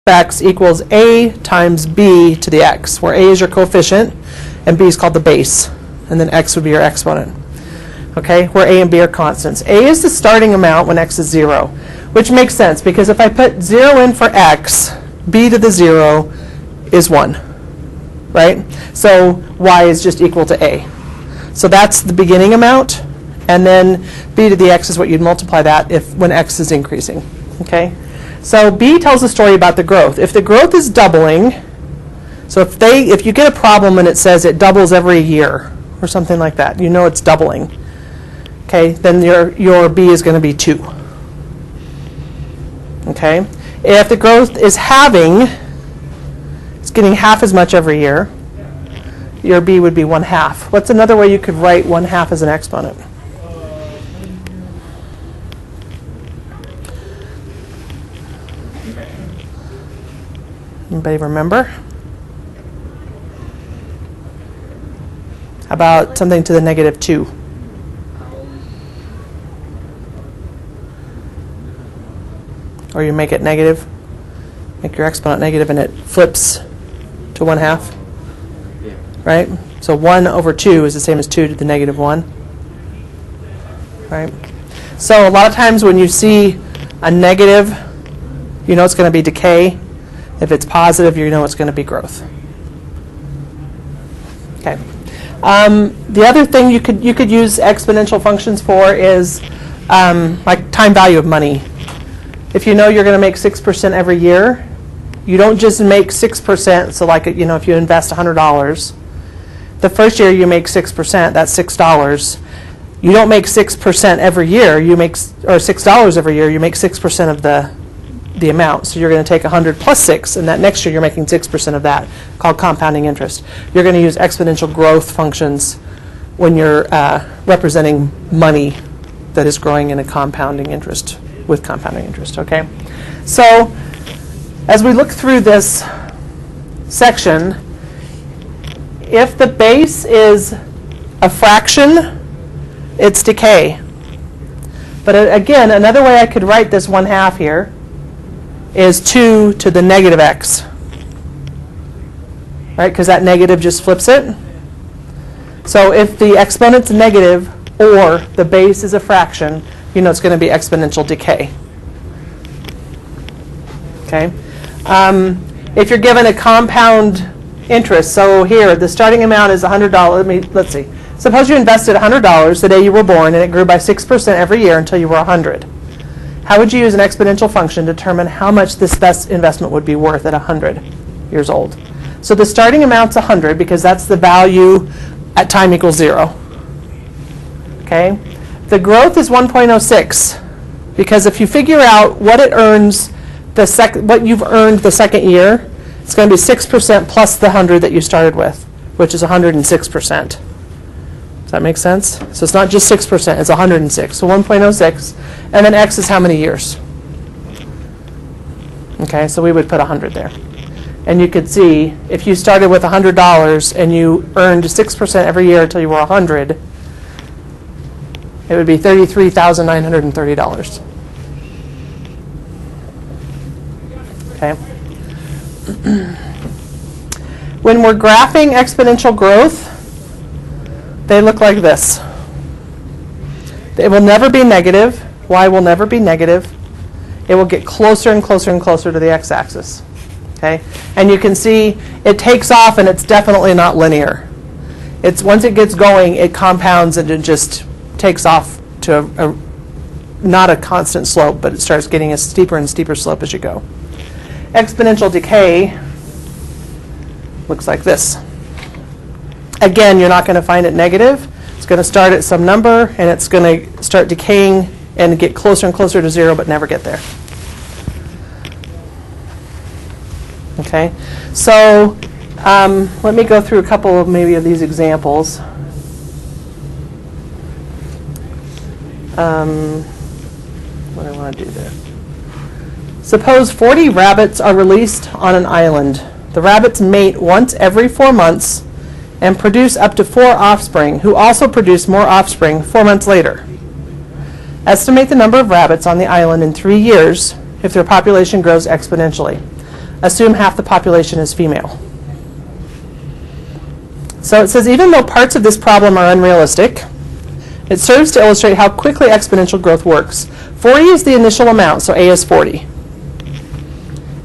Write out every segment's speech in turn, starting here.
x equals a times b to the x, where a is your coefficient and b is called the base, and then x would be your exponent. Okay, where a and b are constants. A is the starting amount when x is 0, which makes sense because if I put 0 in for x, b to the 0 is 1, right? So y is just equal to a. So that's the beginning amount, and then b to the x is what you'd multiply that when x is increasing. Okay, so b tells a story about the growth. If the growth is doubling, so if you get a problem and it says it doubles every year or something like that, you know it's doubling. Okay, then your b is going to be 2. Okay, if the growth is halving, it's getting half as much every year, your b would be 1/2. What's another way you could write 1/2 as an exponent? Anybody remember? How about something to the -2? Or you make it negative, make your exponent negative, and it flips to 1/2, right? So 1/2 is the same as 2 to the -1, right? So a lot of times when you see a negative, you know it's going to be decay. If it's positive, you know it's going to be growth. Okay. The other thing you could use exponential functions for is like time value of money. If you know you're going to make 6% every year, you don't just make 6%. So like, if you invest $100, the first year you make 6%, that's $6. You don't make 6% every year, or $6 every year, you make 6% of the amount. So you're going to take 100 plus 6, and that next year you're making 6% of that, called compounding interest. You're going to use exponential growth functions when you're representing money that is growing in a compounding interest, with compounding interest, okay? So as we look through this section, if the base is a fraction, it's decay. But again, another way I could write this 1/2 here is 2 to the -x, right? Because that negative just flips it. So if the exponent's negative or the base is a fraction, you know it's going to be exponential decay. Okay. If you're given a compound interest, so here the starting amount is $100. Let's see. Suppose you invested $100 the day you were born, and it grew by 6% every year until you were 100. How would you use an exponential function to determine how much this best investment would be worth at 100 years old? So the starting amount's 100 because that's the value at time equals 0. Okay. The growth is 1.06 because if you figure out what it earns what you've earned the second year, it's going to be 6% plus the 100 that you started with, which is 106%. Does that make sense? So it's not just 6%, it's 106. So 1.06, and then x is how many years? Okay, so we would put 100 there. And you could see if you started with $100 and you earned 6% every year until you were 100, it would be $33,930. Okay. When we're graphing exponential growth, they look like this. It will never be negative. Y will never be negative. It will get closer and closer and closer to the x-axis. Okay? And you can see it takes off, and it's definitely not linear. Once it gets going, it compounds and it just takes off to not a constant slope, but it starts getting a steeper and steeper slope as you go. Exponential decay looks like this. Again, you're not going to find it negative. It's going to start at some number, and it's going to start decaying and get closer and closer to 0, but never get there. Okay, so let me go through a couple of maybe of these examples. What do I want to do there? Suppose 40 rabbits are released on an island. The rabbits mate once every 4 months and produce up to 4 offspring, who also produce more offspring 4 months later. Estimate the number of rabbits on the island in 3 years if their population grows exponentially. Assume half the population is female. So it says, even though parts of this problem are unrealistic, it serves to illustrate how quickly exponential growth works. 40 is the initial amount, so A is 40.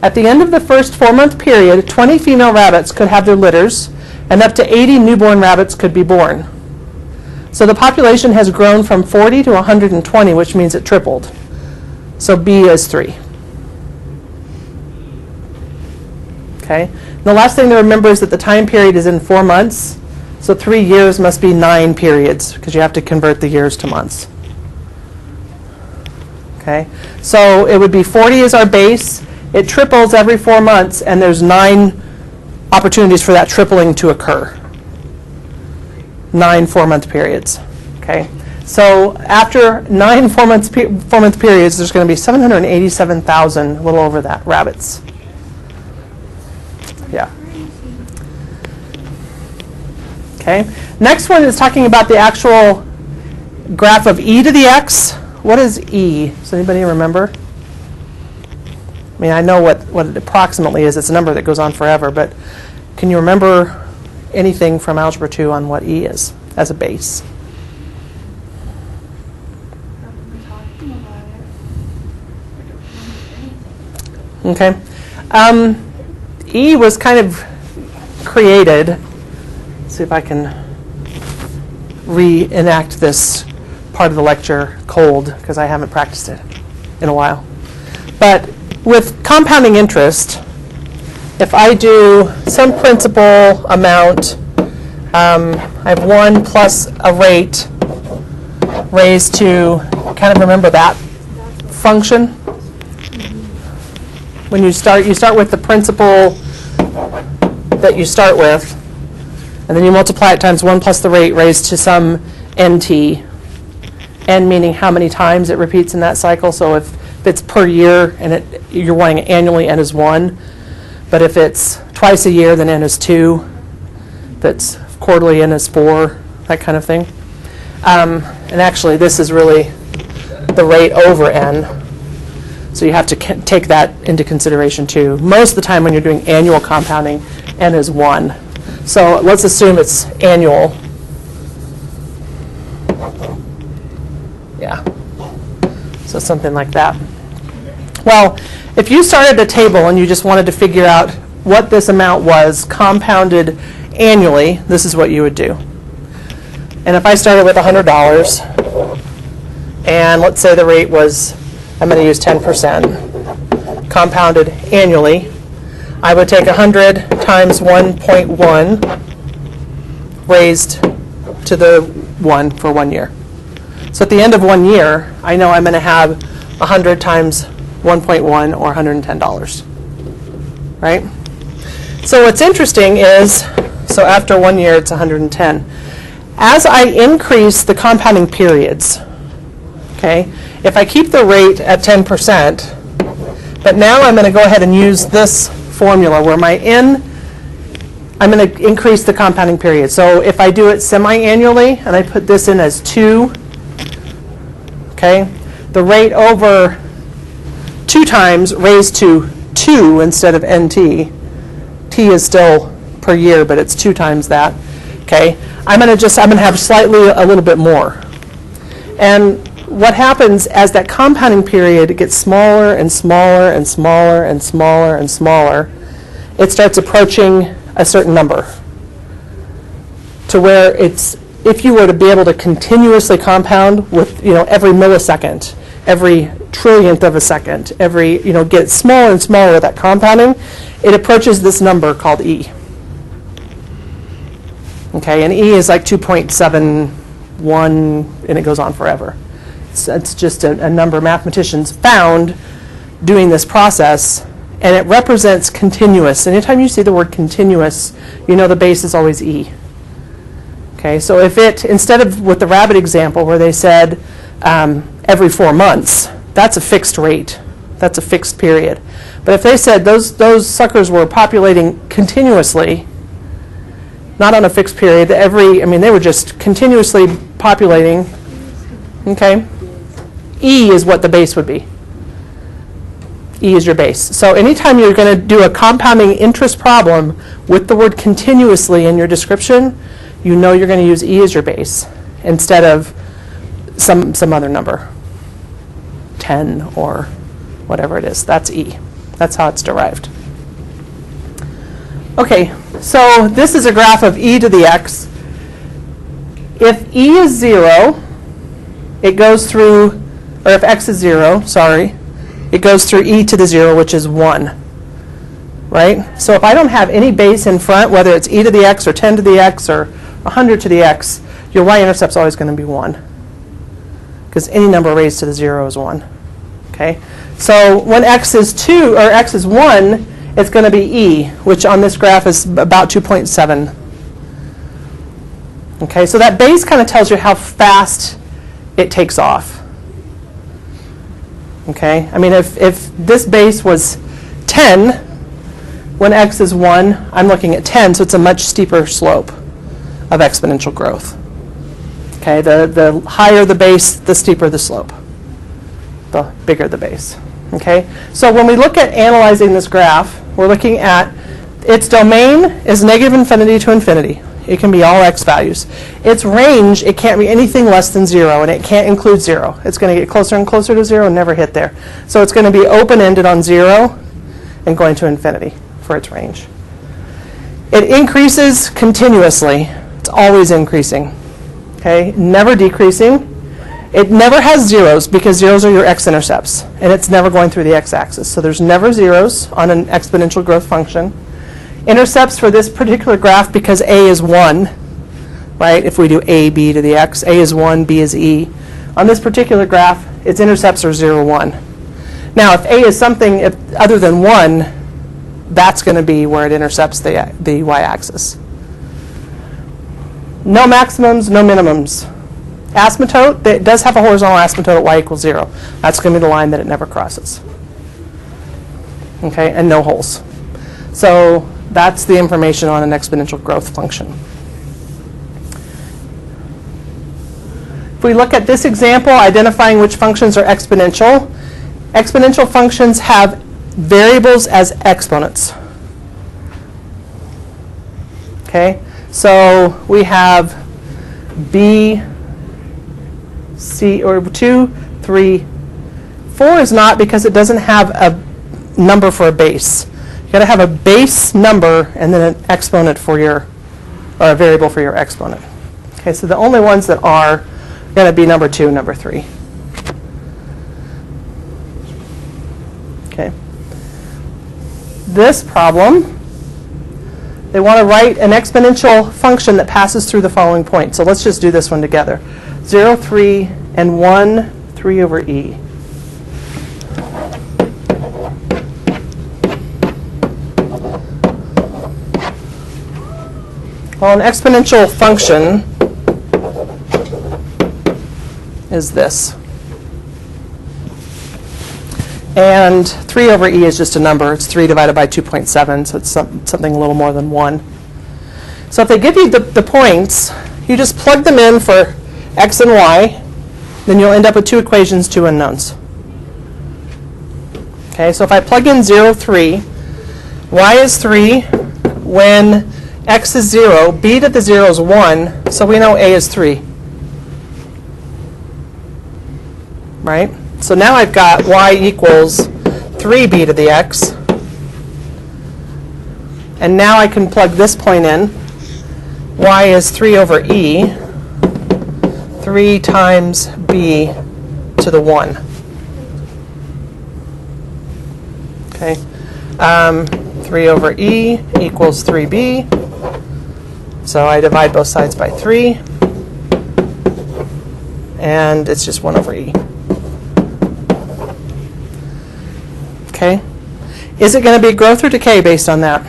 At the end of the first 4-month period, 20 female rabbits could have their litters, and up to 80 newborn rabbits could be born. So the population has grown from 40 to 120, which means it tripled. So B is 3. Okay. And the last thing to remember is that the time period is in 4 months. So 3 years must be 9 periods, because you have to convert the years to months. Okay. So it would be 40 is our base. It triples every 4 months, and there's 9 opportunities for that tripling to occur. 9 4-month periods. Okay. So after 9 4-month periods, there's going to be 787,000, a little over that, rabbits. Yeah. Okay. Next one is talking about the actual graph of e to the x. What is e? Does anybody remember? I mean, I know what it approximately is. It's a number that goes on forever, but can you remember anything from Algebra 2 on what e is as a base? Okay. E was kind of created. Let's see if I can reenact this part of the lecture cold, because I haven't practiced it in a while. But with compounding interest, if I do some principal amount, I have 1 plus a rate raised to, kind of remember that function? When you start with the principal that you start with, and then you multiply it times 1 plus the rate raised to some nt, n meaning how many times it repeats in that cycle. So if it's per year and you're wanting it annually, n is 1. But if it's twice a year, then n is 2. If it's quarterly, n is 4, that kind of thing. And actually, this is really the rate over n. So you have to take that into consideration too. Most of the time when you're doing annual compounding, n is 1. So let's assume it's annual. Yeah. So something like that. Well, if you started a table and you just wanted to figure out what this amount was compounded annually, this is what you would do. And if I started with $100, and let's say the rate was, I'm going to use 10%, compounded annually, I would take 100 times 1.1 raised to the 1 for 1 year. So at the end of 1 year, I know I'm going to have 100 times 1.1 or $110, right? So what's interesting is, so after 1 year, it's 110. As I increase the compounding periods, okay, if I keep the rate at 10%, but now I'm going to go ahead and use this formula where my n, I'm going to increase the compounding period. So if I do it semi-annually, and I put this in as 2, okay, the rate over 2 times raised to 2 instead of nt. T is still per year, but it's 2 times that. Okay, I'm going to have slightly a little bit more. And what happens as that compounding period gets smaller and smaller and smaller and smaller and smaller, it starts approaching a certain number to where it's, if you were to be able to continuously compound with, every millisecond, every trillionth of a second, every, get smaller and smaller with that compounding, it approaches this number called E. Okay, and E is like 2.71, and it goes on forever. It's just a number mathematicians found doing this process, and it represents continuous. Anytime you see the word continuous, you know the base is always E. Okay, so if it, instead of with the rabbit example where they said every 4 months, that's a fixed rate. That's a fixed period. But if they said those suckers were populating continuously, not on a fixed period, they were just continuously populating, okay? E is what the base would be. E is your base. So anytime you're going to do a compounding interest problem with the word continuously in your description, you know you're going to use E as your base instead of some other number, 10 or whatever it is. That's E. That's how it's derived. Okay, so this is a graph of e to the x. If e is 0, it goes through, or if x is 0, sorry, it goes through e to the 0, which is 1. Right? So if I don't have any base in front, whether it's e to the x or 10 to the x or 100 to the x, your y-intercept is always going to be 1. Because any number raised to the 0 is 1. Okay? So when x is 2 or x is 1, it's going to be e, which on this graph is about 2.7. Okay, so that base kind of tells you how fast it takes off. Okay, I mean, if this base was 10, when x is 1, I'm looking at 10, so it's a much steeper slope of exponential growth. Okay, the higher the base, the steeper the slope, the bigger the base. Okay, so when we look at analyzing this graph, we're looking at its domain is negative infinity to infinity. It can be all x values. Its range, it can't be anything less than 0, and it can't include 0. It's going to get closer and closer to 0 and never hit there. So it's going to be open-ended on 0 and going to infinity for its range. It increases continuously. It's always increasing. Okay, never decreasing. It never has zeros because zeros are your x-intercepts, and it's never going through the x-axis. So there's never zeros on an exponential growth function. Intercepts for this particular graph, because a is 1, right? If we do a, b to the x, a is 1, b is e. On this particular graph, its intercepts are 0, 1. Now, if a is something other than 1, that's going to be where it intercepts the y-axis. No maximums, no minimums. Asymptote, it does have a horizontal asymptote at y equals 0. That's going to be the line that it never crosses. Okay, and no holes. So that's the information on an exponential growth function. If we look at this example, identifying which functions are exponential, exponential functions have variables as exponents. Okay, so we have b, c, or 2, 3, 4 is not because it doesn't have a number for a base. You've got to have a base number and then an exponent for your, or a variable for your exponent. Okay, so the only ones that are going to be number 2, number 3. Okay. This problem, they want to write an exponential function that passes through the following point. So let's just do this one together. 0, 3, and 1, 3 over e. Well, an exponential function is this. And 3 over e is just a number. It's 3 divided by 2.7, so it's something a little more than 1. So if they give you the points, you just plug them in for x and y, then you'll end up with 2 equations, 2 unknowns. Okay, so if I plug in 0, 3, y is 3 when x is 0, b to the 0 is 1, so we know a is 3. Right? So now I've got y equals 3b to the x. And now I can plug this point in. Y is 3 over e, 3 times b to the 1. Okay. 3 over e equals 3b. So I divide both sides by 3. And it's just 1 over e. Okay. Is it going to be growth or decay based on that?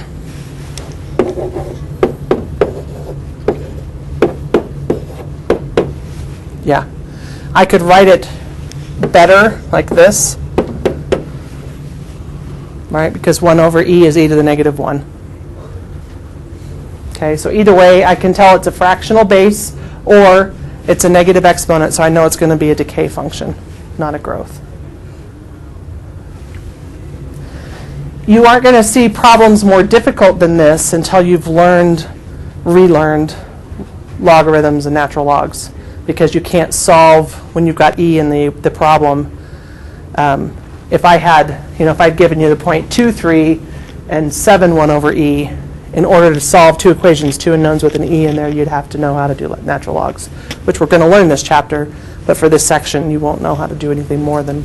Yeah. I could write it better like this. Right? Because 1 over e is e to the negative 1. Okay, so either way, I can tell it's a fractional base or it's a negative exponent, so I know it's going to be a decay function, not a growth. you aren't going to see problems more difficult than this until you've relearned logarithms and natural logs, because you can't solve when you've got e in the problem. If I'd given you the 0.23 and 7 over e, in order to solve two equations, two unknowns with an e in there, you'd have to know how to do natural logs, which we're going to learn this chapter, but for this section, you won't know how to do anything more than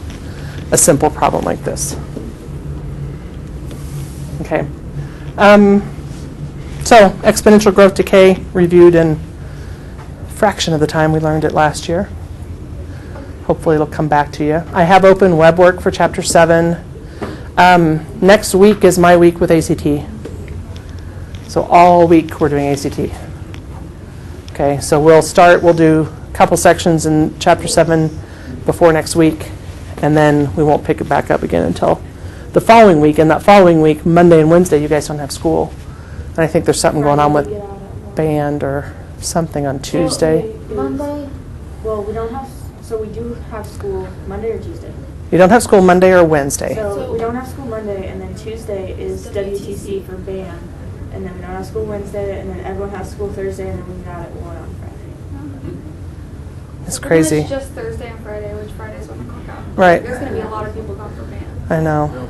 a simple problem like this. Okay. So exponential growth decay reviewed in a fraction of the time we learned it last year. Hopefully it'll come back to you. I have open web work for Chapter 7. Next week is my week with ACT. So all week we're doing ACT. Okay, so we'll do a couple sections in Chapter 7 before next week, and then we won't pick it back up again until the following week. And that following week, Monday and Wednesday, you guys don't have school. And I think there's something going on with band or something on Tuesday. Monday, well, we don't have, so we do have school Monday or Tuesday. You don't have school Monday or Wednesday. So we don't have school Monday, and then Tuesday is WTC for band. And then we don't have school Wednesday, and then everyone has school Thursday, and then we got at 1 on Friday. It's crazy. It's just Thursday and Friday, which Friday's when the cookout. Right. There's going to be a lot of people going for band. I know.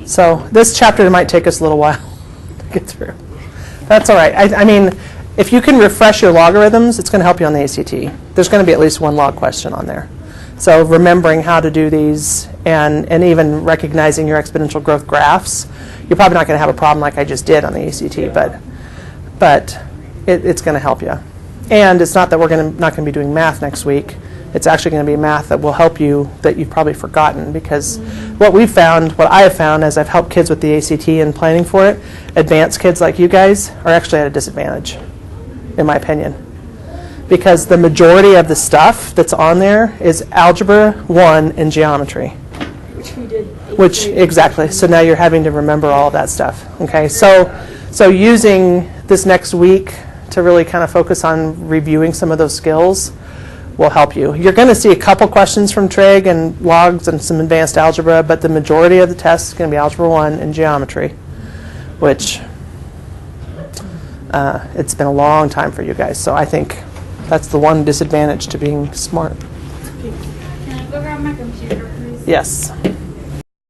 So this chapter might take us a little while to get through. That's all right. I mean, if you can refresh your logarithms, it's going to help you on the ACT. There's going to be at least one log question on there. So remembering how to do these and even recognizing your exponential growth graphs, you're probably not going to have a problem like I just did on the ACT, but it's going to help you. And it's not that we're not going to be doing math next week. It's actually going to be math that will help you that you've probably forgotten, because what I have found as I've helped kids with the ACT and planning for it, advanced kids like you guys are actually at a disadvantage, in my opinion. Because the majority of the stuff that's on there is Algebra 1 and geometry. Which we did. Exactly. So now you're having to remember all of that stuff. Okay. So using this next week to really kind of focus on reviewing some of those skills will help you. You're going to see a couple questions from trig and logs and some advanced algebra, but the majority of the test is going to be Algebra 1 and geometry, which it's been a long time for you guys. So I think that's the one disadvantage to being smart. Can I go grab my computer, please? Yes.